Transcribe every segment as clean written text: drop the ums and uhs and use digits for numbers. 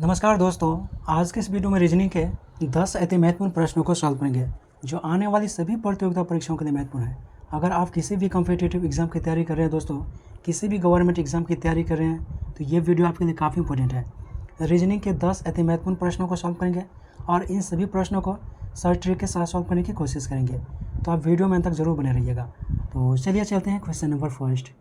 नमस्कार दोस्तों, आज के इस वीडियो में रीजनिंग के 10 अति महत्वपूर्ण प्रश्नों को सॉल्व करेंगे जो आने वाली सभी प्रतियोगिता परीक्षाओं के लिए महत्वपूर्ण है। अगर आप किसी भी कॉम्पिटिटिव एग्जाम की तैयारी कर रहे हैं दोस्तों, किसी भी गवर्नमेंट एग्जाम की तैयारी कर रहे हैं तो ये वीडियो आपके लिए काफ़ी इंपॉर्टेंट है। रीजनिंग के 10 अति महत्वपूर्ण प्रश्नों को सॉल्व करेंगे और इन सभी प्रश्नों को सर्च ट्रिक के साथ सॉल्व करने की कोशिश करेंगे, तो आप वीडियो में अंत तक जरूर बने रहिएगा। तो चलिए चलते हैं क्वेश्चन नंबर फर्स्ट।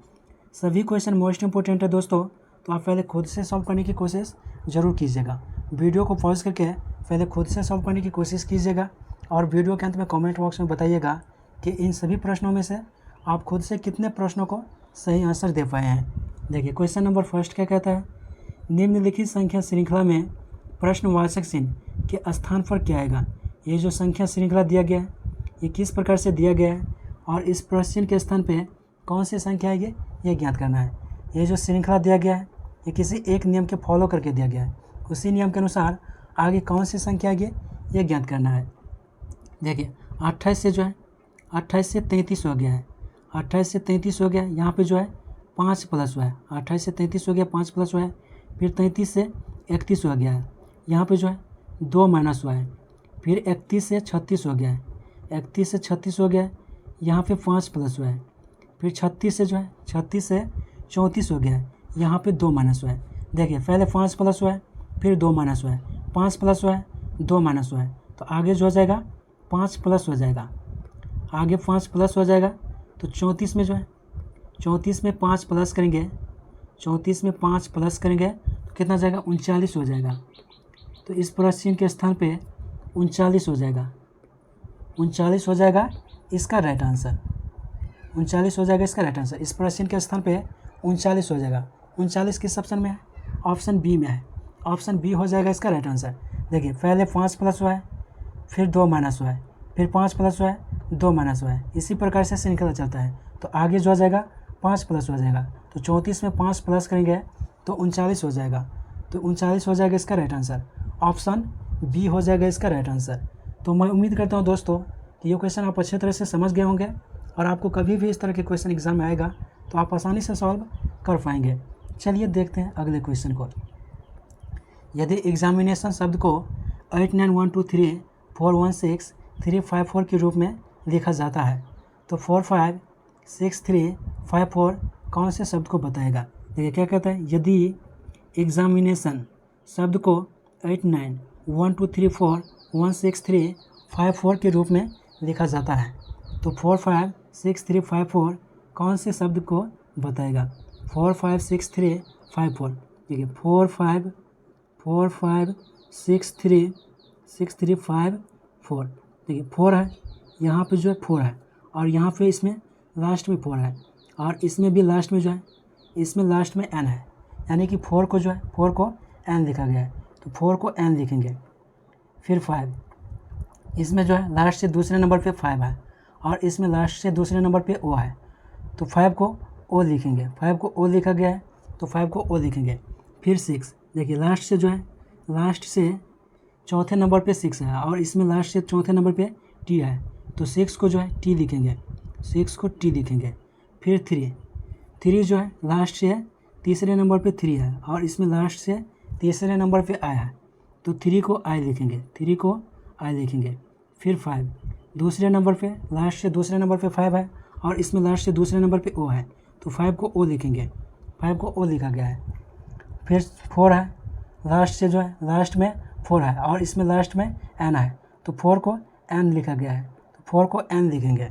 सभी क्वेश्चन मोस्ट इंपॉर्टेंट है दोस्तों, तो आप पहले खुद से सॉल्व करने की कोशिश ज़रूर कीजिएगा। वीडियो को पॉज करके पहले खुद से सॉल्व करने की कोशिश कीजिएगा और वीडियो के अंत में कमेंट बॉक्स में बताइएगा कि इन सभी प्रश्नों में से आप खुद से कितने प्रश्नों को सही आंसर दे पाए हैं। देखिए क्वेश्चन नंबर फर्स्ट क्या कहता है, निम्नलिखित संख्या श्रृंखला में प्रश्नवाचक चिन्ह के स्थान पर क्या आएगा। ये जो संख्या श्रृंखला दिया गया है ये किस प्रकार से दिया गया है और इस प्रश्न चिन्ह के स्थान पर कौन सी संख्या आएगी ये ज्ञात करना है। ये जो श्रृंखला दिया गया है ये किसी एक नियम के फॉलो करके दिया गया है, उसी नियम के अनुसार आगे कौन सी संख्या आएगी ये ज्ञात करना है। देखिए 28 से जो है 28 से 33 हो गया है, 28 से 33 हो गया, यहाँ पे जो है 5 प्लस हुआ है, 28 से 33 हो गया 5 प्लस हुआ है, फिर 33 से 31 हो गया है, यहाँ पे जो है 2 माइनस हुआ है, फिर 31 से 36 हो गया है, 31 से 36 हो गया है, यहाँ पे 5 प्लस हुआ है, फिर 36 से जो है 36 से 34 हो गया है, यहाँ पे 2 माइनस हुआ है। देखिए पहले 5 प्लस हुआ है फिर 2 माइनस हुआ है, 5 प्लस हुआ है 2 माइनस हुआ है, तो आगे जो हो जाएगा 5 प्लस हो जाएगा, आगे 5 प्लस हो जाएगा। तो 34 में जो है 34 में 5 प्लस करेंगे, 34 में 5 प्लस करेंगे तो कितना जाएगा 39 हो जाएगा। तो इस प्रश्न के स्थान पे 39 हो जाएगा, 39 हो जाएगा इसका राइट आंसर, 39 हो जाएगा इसका राइट आंसर। इस प्रश्न के स्थान पे 39 हो जाएगा। 39 किस ऑप्शन में है, ऑप्शन बी में है, ऑप्शन बी हो जाएगा इसका राइट आंसर। देखिए पहले 5 प्लस हुआ है फिर 2 माइनस हुआ है, फिर 5 प्लस हुआ है 2 माइनस हुआ है, इसी प्रकार से श्रृंखला चलता है। तो आगे जो हो जाएगा 5 प्लस हो जाएगा, तो 34 में 5 प्लस करेंगे तो 39 हो जाएगा, तो 39 हो जाएगा इसका राइट आंसर, ऑप्शन बी हो जाएगा इसका राइट आंसर। तो मैं उम्मीद करता हूँ दोस्तों कि ये क्वेश्चन आप अच्छे तरह से समझ गए होंगे और आपको कभी भी इस तरह के क्वेश्चन एग्जाम में आएगा तो आप आसानी से सॉल्व कर पाएंगे। चलिए देखते हैं अगले क्वेश्चन को। यदि एग्जामिनेशन शब्द को 89123416 के रूप में लिखा जाता है तो 456354 कौन से शब्द को बताएगा। देखिए क्या कहता है, यदि एग्जामिनेशन शब्द को 89123416 के रूप में लिखा जाता है तो 456354 कौन से शब्द को बताएगा। 456354, देखिए 456354, देखिए 4 है, यहाँ पे जो है 4 है और यहाँ पे इसमें लास्ट में 4 है और इसमें भी लास्ट में जो है इसमें लास्ट में n है, यानी कि 4 को जो है 4 को n लिखा गया है, तो 4 को n लिखेंगे। फिर 5, इसमें जो है लास्ट से दूसरे नंबर पे 5 है और इसमें लास्ट से दूसरे नंबर पे O है, तो 5 को O लिखेंगे, 5 को O लिखा गया है तो 5 को O लिखेंगे। फिर 6, देखिए लास्ट से जो है लास्ट से चौथे नंबर पे 6 है और इसमें लास्ट से चौथे नंबर पे T है, तो 6 को जो है T लिखेंगे, 6 को T लिखेंगे। फिर 3 जो है लास्ट से तीसरे नंबर पे 3 है और इसमें लास्ट से तीसरे नंबर पे I है, तो 3 को I लिखेंगे, 3 को I लिखेंगे। फिर 5, दूसरे नंबर पे लास्ट से दूसरे नंबर पे 5 है और इसमें लास्ट से दूसरे नंबर पे O है, तो 5 को O लिखेंगे, 5 को O लिखा गया है। फिर 4 है, लास्ट से जो है लास्ट में 4 है और इसमें लास्ट में N है, तो 4 को N लिखा गया है, तो 4 को N लिखेंगे।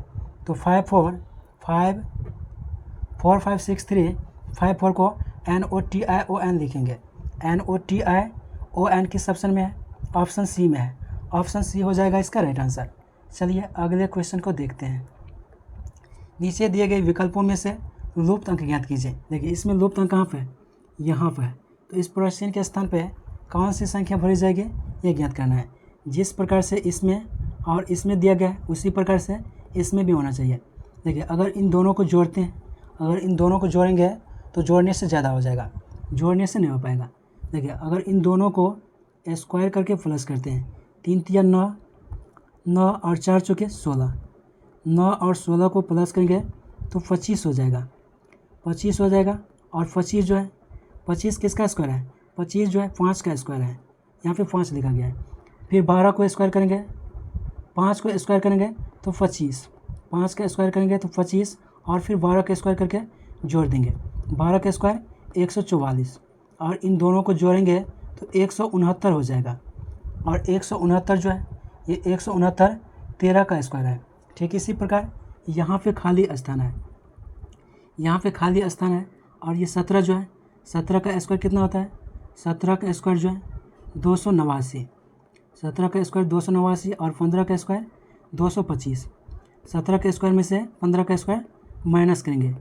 तो 456354 को NOTION लिखेंगे, NOTION किस ऑप्शन में है, ऑप्शन सी में है, ऑप्शन सी हो जाएगा इसका राइट आंसर। चलिए अगले क्वेश्चन को देखते हैं। नीचे दिए गए विकल्पों में से लुप्त अंक ज्ञात कीजिए। देखिए इसमें लुप्त अंक कहाँ पे है, यहाँ पर है, तो इस प्रश्न के स्थान पे कौन सी संख्या भरी जाएगी ये ज्ञात करना है। जिस प्रकार से इसमें और इसमें दिया गया है उसी प्रकार से इसमें भी होना चाहिए। देखिए अगर इन दोनों को जोड़ते हैं, अगर इन दोनों को जोड़ेंगे तो जोड़ने से ज़्यादा हो जाएगा, जोड़ने से नहीं हो पाएगा। देखिए अगर इन दोनों को स्क्वायर करके प्लस करते हैं, 3 तिया 9, 9 और 4 चौके 16, 9 और 16 को प्लस करेंगे तो 25 हो जाएगा, 25 हो जाएगा। और 25 जो है 25 किसका स्क्वायर है, 25 जो है 5 का स्क्वायर है, यहाँ पे 5 लिखा गया है। फिर 12 को स्क्वायर करेंगे, 5 को स्क्वायर करेंगे तो 25, 5 का स्क्वायर करेंगे तो 25, और फिर 12 का स्क्वायर करके जोड़ देंगे। 12 का स्क्वायर 144, और इन दोनों को जोड़ेंगे तो 169 हो जाएगा। और 169 जो है ये 169 13 का स्क्वायर है। ठीक इसी प्रकार यहाँ पे खाली स्थान है, यहाँ पे खाली स्थान है, और ये 17 जो है, 17 का स्क्वायर कितना होता है, 17 का स्क्वायर जो है 289, 17 का स्क्वायर 289, और 15 का स्क्वायर 225। 17 के स्क्वायर में से 15 का स्क्वायर माइनस करेंगे,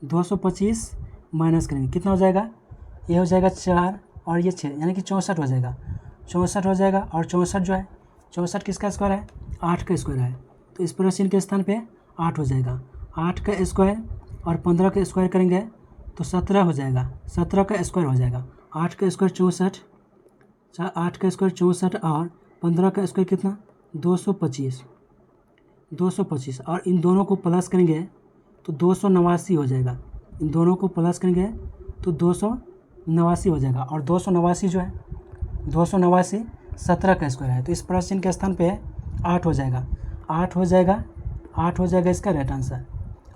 225 माइनस करेंगे, कितना हो जाएगा, ये हो जाएगा 4 और ये 6, यानी कि 64 हो जाएगा, 64 हो जाएगा। और 64 जो है, 64 किसका स्क्वायर है, 8 का स्क्वायर है, तो इस प्रश्न के स्थान पे 8 हो जाएगा। 8 का स्क्वायर और 15 का स्क्वायर करेंगे तो 17 हो जाएगा, 17 का स्क्वायर हो जाएगा। 8 का स्क्वायर 64, 8 का स्क्वायर 64, और 15 का स्क्वायर कितना, 225, 225, और इन दोनों को प्लस करेंगे तो 289 हो जाएगा। इन दोनों को प्लस करेंगे तो 289 हो जाएगा। और 289 जो है, 289 17 का स्क्वायर है, तो इस प्रश्न के स्थान पे 8 हो जाएगा, 8 हो जाएगा, 8 हो जाएगा इसका राइट आंसर।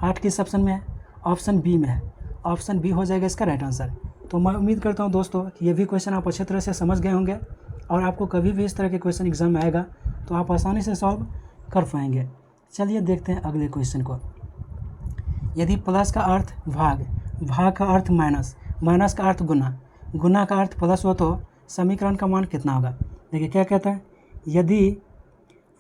8 किस ऑप्शन में है, ऑप्शन बी में है, ऑप्शन बी हो जाएगा इसका राइट आंसर। तो मैं उम्मीद करता हूँ दोस्तों कि ये भी क्वेश्चन आप अच्छे तरह से समझ गए होंगे, और आपको कभी भी इस तरह के क्वेश्चन एग्जाम में आएगा तो आप आसानी से सॉल्व कर पाएंगे। चलिए देखते हैं अगले क्वेश्चन को। यदि प्लस का अर्थ भाग, भाग का अर्थ माइनस, माइनस का अर्थ गुना, गुना का अर्थ प्लस हो तो समीकरण का मान कितना होगा। देखिए क्या कहता है, यदि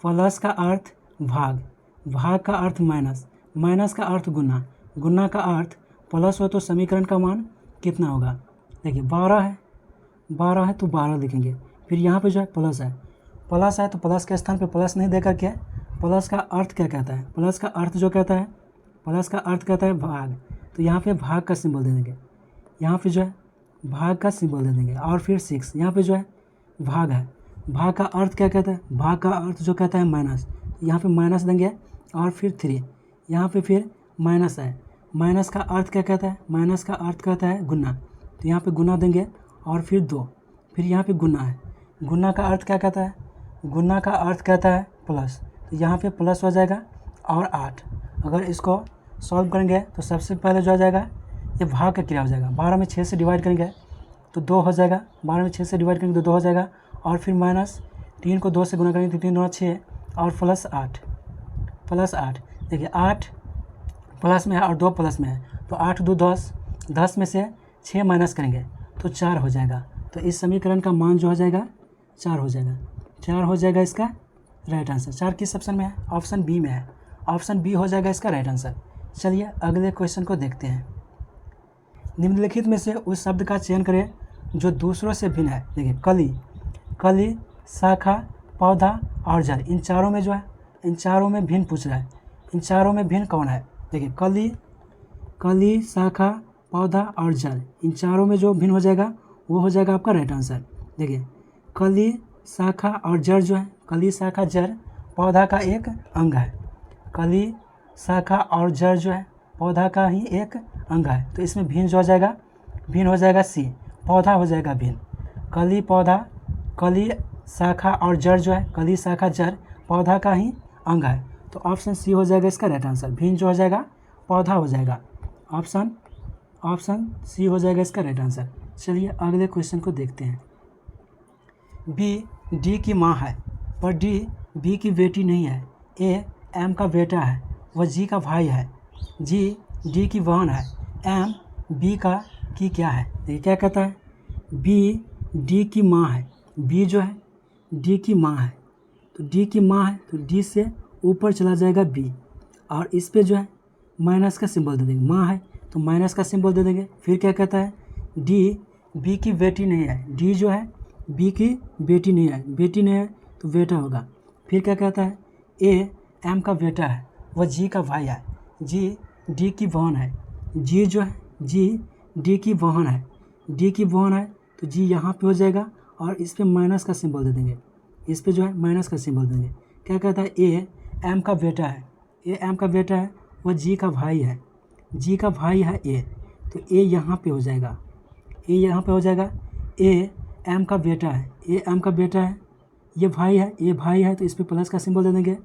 प्लस का अर्थ भाग, भाग का अर्थ माइनस, माइनस का अर्थ गुना, गुना का अर्थ प्लस हो तो समीकरण का मान कितना होगा। देखिए 12 है, 12 है तो 12 लिखेंगे। फिर यहाँ पे जो है प्लस है, प्लस है तो प्लस के स्थान पे प्लस नहीं दे करके प्लस का अर्थ क्या कहता है, प्लस का अर्थ जो कहता है, प्लस का अर्थ कहता है भाग, तो यहाँ पे भाग का सिंबल दे देंगे, यहाँ पे जो है भाग का सिंबल दे देंगे। और फिर 6, यहाँ पे जो है भाग है, भाग का अर्थ क्या कहता है, भाग का अर्थ जो कहता है माइनस, यहाँ पे माइनस देंगे। और फिर 3, यहाँ पे फिर माइनस है, माइनस का अर्थ क्या कहता है, माइनस का अर्थ कहता है गुना, तो यहाँ पे गुना देंगे। और फिर 2, फिर यहाँ पे गुना है, गुना का अर्थ क्या कहता है, गुना का अर्थ कहता है प्लस, तो यहाँ पे प्लस हो जाएगा। और 8, अगर इसको सॉल्व करेंगे तो सबसे पहले जो आ जाएगा ये भाग का क्रिया हो जाएगा, 12 में 6 से डिवाइड करेंगे तो 2 हो जाएगा, 12 में 6 से डिवाइड करेंगे तो 2 हो जाएगा। और फिर माइनस 3 को 2 से गुना करेंगे तो 3 दूना 6, और प्लस 8, प्लस 8। देखिए 8 प्लस में है और 2 प्लस में है, तो 8 2 10, 10 में से 6 माइनस करेंगे तो 4 हो जाएगा। तो इस समीकरण का मान जो हो जाएगा 4 हो जाएगा, 4 हो जाएगा इसका राइट आंसर। 4 किस ऑप्शन में है, ऑप्शन बी में है, ऑप्शन बी हो जाएगा इसका राइट आंसर। चलिए अगले क्वेश्चन को देखते हैं। निम्नलिखित में से उस शब्द का चयन करें जो दूसरों से भिन्न है। देखिए कली, कली, शाखा, पौधा और जड़, इन चारों में जो है, इन चारों में भिन्न पूछ रहा है, इन चारों में भिन्न कौन है। देखिए कली, कली, शाखा, पौधा और जड़, इन चारों में जो भिन्न हो जाएगा वो हो जाएगा आपका राइट आंसर। देखिए कली, शाखा और जड़ जो है, कली, शाखा, जड़ पौधा का एक अंग है, कली, शाखा और जड़ जो है पौधा का ही एक अंग है, तो इसमें भिन्न जो हो जाएगा, भिन्न हो जाएगा सी, पौधा हो जाएगा भिन्न। कली, पौधा, कली, शाखा और जड़ जो है, कली, शाखा, जड़ पौधा का ही अंग है, तो ऑप्शन सी हो जाएगा इसका राइट आंसर। भिन्न जो हो जाएगा पौधा हो जाएगा, ऑप्शन सी हो जाएगा इसका राइट आंसर। चलिए अगले क्वेश्चन को देखते हैं। बी डी की माँ है पर डी बी की बेटी नहीं है, ए एम का बेटा है, वह जी का भाई है, जी डी की बहन है, एम बी का की क्या है। देखिए क्या कहता है, बी डी की माँ है, बी जो है डी की माँ है, तो डी की माँ है तो डी से ऊपर चला जाएगा बी, और इस पे जो है माइनस का सिंबल दे देंगे, माँ है तो माइनस का सिंबल दे देंगे। फिर क्या कहता है, डी बी की बेटी नहीं है, डी जो है बी की बेटी नहीं है, बेटी नहीं है तो बेटा होगा। फिर क्या कहता है, ए एम का बेटा है, वह जी का भाई है, जी डी की बहन है, जी जो है जी डी की बहन है, डी की बहन है तो जी यहाँ पे हो जाएगा, और इस पे माइनस का सिंबल दे देंगे, इस पे जो है माइनस का सिंबल देंगे। क्या कहता है, ए एम का बेटा है, ए एम का बेटा है, वह जी का भाई है, जी का भाई है ए, तो ए यहाँ पे हो जाएगा, ए यहाँ पे हो जाएगा। ए एम का बेटा है, ए एम का बेटा है, ये भाई है, ये भाई है तो इस पर प्लस का सिंबल दे देंगे।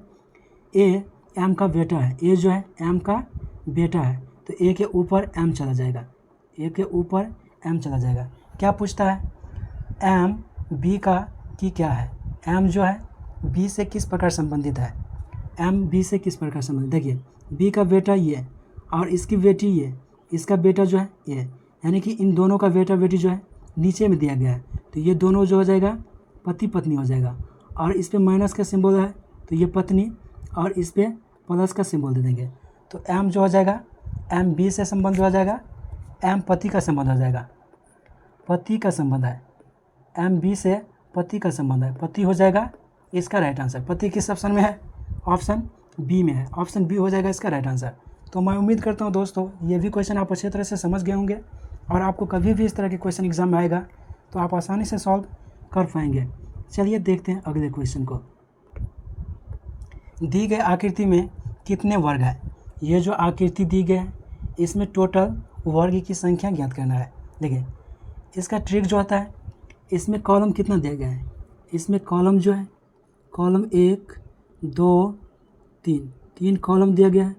ए एम का बेटा है, ए जो है एम का बेटा है तो ए के ऊपर एम चला जाएगा, ए के ऊपर एम चला जाएगा। क्या पूछता है, एम बी का की क्या है, एम जो है बी से किस प्रकार संबंधित है, एम बी से किस प्रकार संबंधित। देखिए बी का बेटा ये और इसकी बेटी ये, इसका बेटा जो है ये, यानी कि इन दोनों का बेटा बेटी जो है नीचे में दिया गया है तो ये दोनों जो हो जाएगा पति पत्नी हो जाएगा। और इस पे माइनस का सिंबल है तो ये पत्नी और इस पे प्लस का सिंबल दे देंगे तो एम जो हो जाएगा, एम बी से संबंध हो जाएगा, एम पति का संबंध हो जाएगा, पति का संबंध है, एम बी से पति का संबंध है, पति हो जाएगा इसका राइट आंसर। पति किस ऑप्शन में है, ऑप्शन बी में है, ऑप्शन बी हो जाएगा इसका राइट आंसर। तो मैं उम्मीद करता हूँ दोस्तों ये भी क्वेश्चन आप अच्छी तरह से समझ गए होंगे और आपको कभी भी इस तरह के क्वेश्चन एग्जाम में आएगा तो आप आसानी से सॉल्व कर पाएंगे। चलिए देखते हैं अगले क्वेश्चन को। दी गई आकृति में कितने वर्ग हैं, ये जो आकृति दी गई है इसमें टोटल वर्ग की संख्या ज्ञात करना है। देखिए इसका ट्रिक जो होता है, इसमें कॉलम कितना दिया गया है, इसमें कॉलम जो है कॉलम 1 2 3, 3 कॉलम दिया गया है,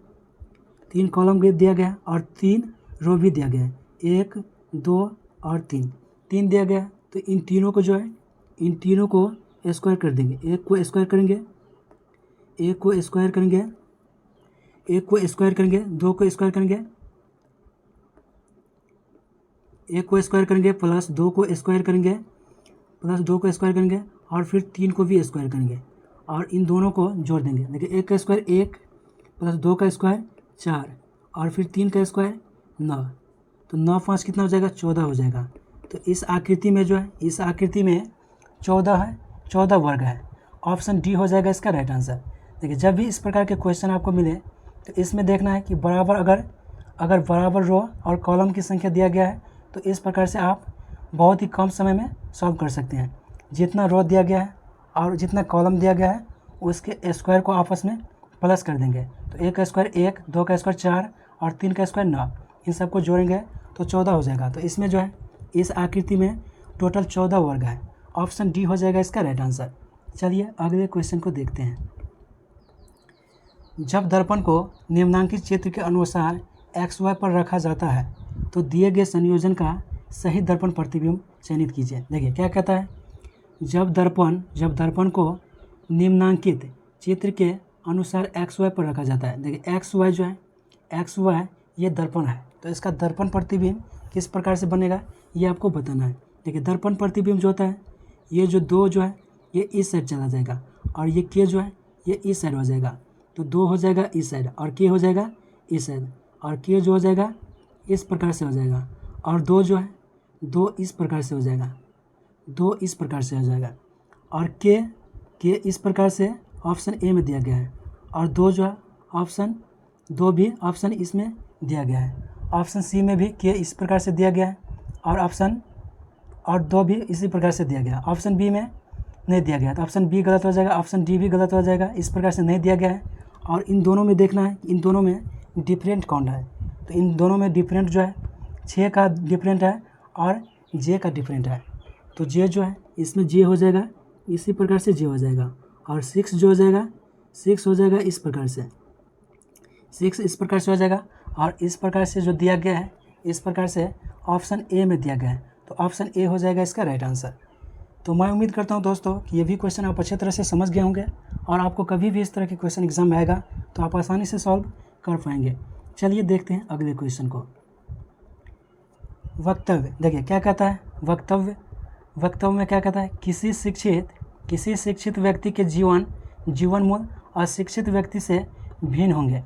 3 कॉलम दिया गया है और 3 रो भी दिया गया है, 1 2 और 3 दिया गया है। तो इन तीनों को जो है इन तीनों को स्क्वायर कर देंगे, एक को स्क्वायर करेंगे, एक को स्क्वायर करेंगे, एक को स्क्वायर करेंगे, 2 को स्क्वायर करेंगे, एक को स्क्वायर करेंगे प्लस 2 को स्क्वायर करेंगे, प्लस 2 को स्क्वायर करेंगे और फिर 3 को भी स्क्वायर करेंगे और इन दोनों को जोड़ देंगे। देखिए 1 का स्क्वायर 1 प्लस 2 का स्क्वायर 4 और फिर 3 का स्क्वायर 9, तो 9 5 कितना हो जाएगा 14 हो जाएगा। तो इस आकृति में जो है इस आकृति में 14 है, 14 वर्ग है, ऑप्शन डी हो जाएगा इसका राइट आंसर। देखिए जब भी इस प्रकार के क्वेश्चन आपको मिले तो इसमें देखना है कि बराबर अगर बराबर रो और कॉलम की संख्या दिया गया है तो इस प्रकार से आप बहुत ही कम समय में सॉल्व कर सकते हैं। जितना रो दिया गया है और जितना कॉलम दिया गया है उसके स्क्वायर को आपस में प्लस कर देंगे। तो 1 का स्क्वायर 1, 2 का स्क्वायर 4 और 3 का स्क्वायर 9, इन सबको जोड़ेंगे तो 14 हो जाएगा। तो इसमें जो है इस आकृति में टोटल 14 वर्ग है, ऑप्शन डी हो जाएगा इसका राइट आंसर। चलिए अगले क्वेश्चन को देखते हैं। जब दर्पण को निम्नांकित चित्र के अनुसार XY पर रखा जाता है तो दिए गए संयोजन का सही दर्पण प्रतिबिंब चयनित कीजिए। देखिए क्या कहता है, जब दर्पण को निम्नांकित चित्र के अनुसार XY पर रखा जाता है। देखिए XY जो है XY ये दर्पण है तो इसका दर्पण प्रतिबिंब किस प्रकार से बनेगा ये आपको बताना है। देखिए दर्पण प्रतिबिंब जो होता है ये जो 2 जो है ये इस साइड चला जाएगा और ये K जो है ये इस साइड हो जाएगा, तो 2 हो जाएगा इस साइड और K हो जाएगा इस साइड और K जो हो जाएगा इस प्रकार से हो जाएगा और 2 जो है 2 इस प्रकार से हो जाएगा, 2 इस प्रकार से हो जाएगा और K इस प्रकार से ऑप्शन ए में दिया गया है और 2 जो है ऑप्शन 2 भी ऑप्शन इसमें दिया गया है, ऑप्शन सी में भी K इस प्रकार से दिया गया है और 2 भी इसी प्रकार से दिया गया है, ऑप्शन बी में नहीं दिया गया तो ऑप्शन बी गलत हो जाएगा, ऑप्शन डी भी गलत हो जाएगा, इस प्रकार से नहीं दिया गया है। और इन दोनों में देखना है इन दोनों में डिफरेंट कौन है, तो इन दोनों में डिफरेंट जो है 6 का डिफरेंट है और जे का डिफरेंट है, तो जे जो है इसमें जे हो जाएगा इसी प्रकार से जे हो जाएगा और 6 जो हो जाएगा 6 हो जाएगा इस प्रकार से, 6 इस प्रकार से हो जाएगा और इस प्रकार से जो दिया गया है इस प्रकार से ऑप्शन ए में दिया गया है, तो ऑप्शन ए हो जाएगा इसका राइट आंसर। तो मैं उम्मीद करता हूं दोस्तों कि ये भी क्वेश्चन आप अच्छे तरह से समझ गए होंगे और आपको कभी भी इस तरह के क्वेश्चन एग्जाम में आएगा तो आप आसानी से सॉल्व कर पाएंगे। चलिए देखते हैं अगले क्वेश्चन को। वक्तव्य, देखिए क्या कहता है वक्तव्य में क्या कहता है, किसी शिक्षित व्यक्ति के जीवन मूल अशिक्षित व्यक्ति से भिन्न होंगे।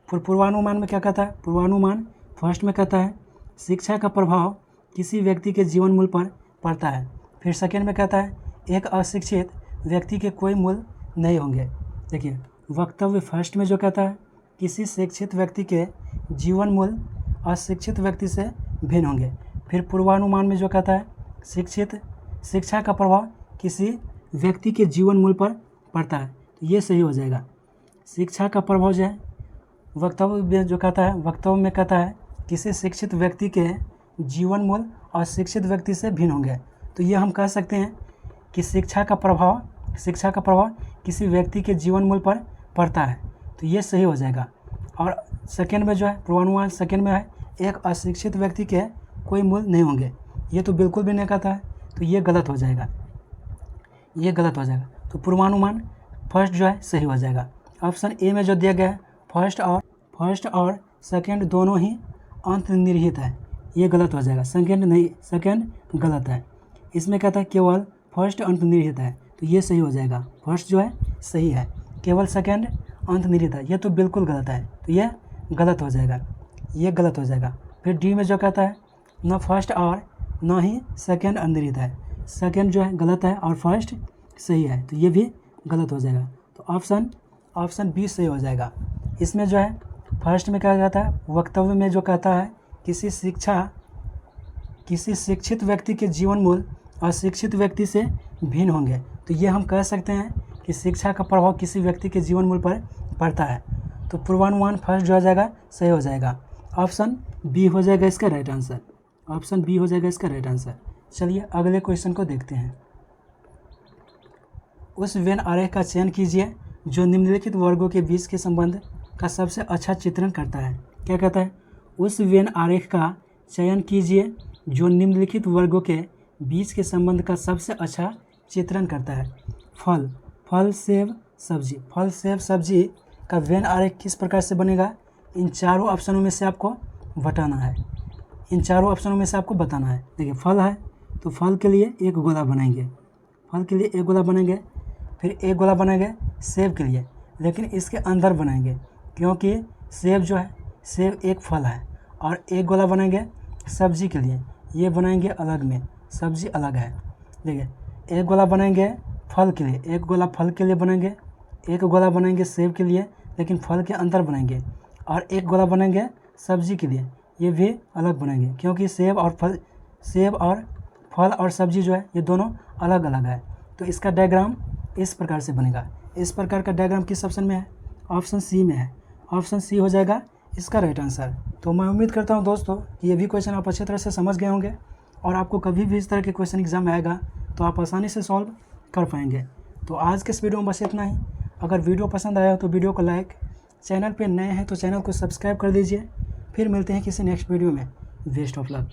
फिर पूर्वानुमान में क्या कहता है, पूर्वानुमान फर्स्ट में कहता है शिक्षा का प्रभाव किसी व्यक्ति के जीवन मूल पर पड़ता है। फिर सेकेंड में कहता है एक अशिक्षित व्यक्ति के कोई मूल नहीं होंगे। देखिए वक्तव्य फर्स्ट में जो कहता है किसी शिक्षित व्यक्ति के जीवन मूल अशिक्षित व्यक्ति से भिन्न होंगे। फिर पूर्वानुमान में जो कहता है शिक्षा का प्रभाव किसी व्यक्ति के जीवन मूल पर पड़ता है, तो ये सही हो जाएगा। शिक्षा का प्रभाव जो है वक्तव्य में जो कहता है, वक्तव्य में कहता है किसी शिक्षित व्यक्ति के जीवन मूल अशिक्षित व्यक्ति से भिन्न होंगे, तो ये हम कह सकते हैं कि शिक्षा का प्रभाव किसी व्यक्ति के जीवन मूल्य पर पड़ता है। तो ये सही हो जाएगा। और सेकेंड में जो है पूर्वानुमान सेकेंड में है, एक अशिक्षित व्यक्ति के कोई मूल्य नहीं होंगे। ये तो बिल्कुल भी नहीं कहता है, तो ये गलत हो जाएगा, ये गलत हो जाएगा। तो पूर्वानुमान फर्स्ट जो है सही हो जाएगा। ऑप्शन ए में जो दिया गया है फर्स्ट और सेकेंड दोनों ही अंतर्निहित है, ये गलत हो जाएगा। सेकेंड नहीं, सेकेंड गलत है। इसमें कहता है केवल फर्स्ट अंतर्निहित है, तो ये सही हो जाएगा। फर्स्ट जो है सही है, केवल सेकेंड अंतर्निहित है, ये तो बिल्कुल गलत है, तो ये गलत हो जाएगा, ये गलत हो जाएगा। फिर डी में जो कहता है न फर्स्ट और न ही सेकेंड अंतर्निहित है, सेकेंड जो है गलत है और फर्स्ट सही है, तो ये भी गलत हो जाएगा। तो ऑप्शन बी सही हो जाएगा। इसमें जो है फर्स्ट में क्या कहता है, वक्तव्य में जो कहता है किसी शिक्षित व्यक्ति के जीवन मूल्य अशिक्षित व्यक्ति से भिन्न होंगे। तो ये हम कह सकते हैं कि शिक्षा का प्रभाव किसी व्यक्ति के जीवन मूल्य पर पड़ता है। तो पूर्वानुमान फर्स्ट जो हो जाएगा सही हो जाएगा। ऑप्शन बी हो जाएगा इसका राइट आंसर, ऑप्शन बी हो जाएगा इसका राइट आंसर। चलिए अगले क्वेश्चन को देखते हैं। उस वेन आरेख का चयन कीजिए जो निम्नलिखित वर्गों के बीच के संबंध का सबसे अच्छा चित्रण करता है। क्या कहता है, उस वेन आरेख का चयन कीजिए जो निम्नलिखित वर्गों के बीच के संबंध का सबसे अच्छा चित्रण करता है। फल सेब सब्जी का वेन आरेख किस प्रकार से बनेगा, इन चारों ऑप्शनों में से आपको बताना है, इन चारों ऑप्शनों में से आपको बताना है। देखिए फल है तो फल के लिए एक गोला बनाएंगे, फिर एक गोला बनाएंगे सेब के लिए, लेकिन इसके अंदर बनाएंगे क्योंकि सेब जो है सेब एक फल है। और एक गोला बनाएंगे सब्जी के लिए, ये बनाएंगे अलग में, सब्जी अलग है। देखिए एक गोला बनाएंगे फल के लिए, एक गोला फल के लिए बनाएंगे, एक गोला बनाएंगे सेब के लिए लेकिन फल के अंदर बनाएंगे, और एक गोला बनाएंगे सब्जी के लिए, ये भी अलग बनाएंगे क्योंकि सेब और फल और सब्जी जो है ये दोनों अलग अलग है। तो इसका डायग्राम इस प्रकार से बनेगा। इस प्रकार का डायग्राम किस ऑप्शन में है, ऑप्शन सी में है, ऑप्शन सी हो जाएगा इसका राइट आंसर। तो मैं उम्मीद करता हूँ दोस्तों कि ये भी क्वेश्चन आप अच्छी तरह से समझ गए होंगे और आपको कभी भी इस तरह के क्वेश्चन एग्जाम में आएगा तो आप आसानी से सॉल्व कर पाएंगे। तो आज के इस वीडियो में बस इतना ही। अगर वीडियो पसंद आया तो वीडियो को लाइक, चैनल पे नए हैं तो चैनल को सब्सक्राइब कर दीजिए। फिर मिलते हैं किसी नेक्स्ट वीडियो में। Best of luck.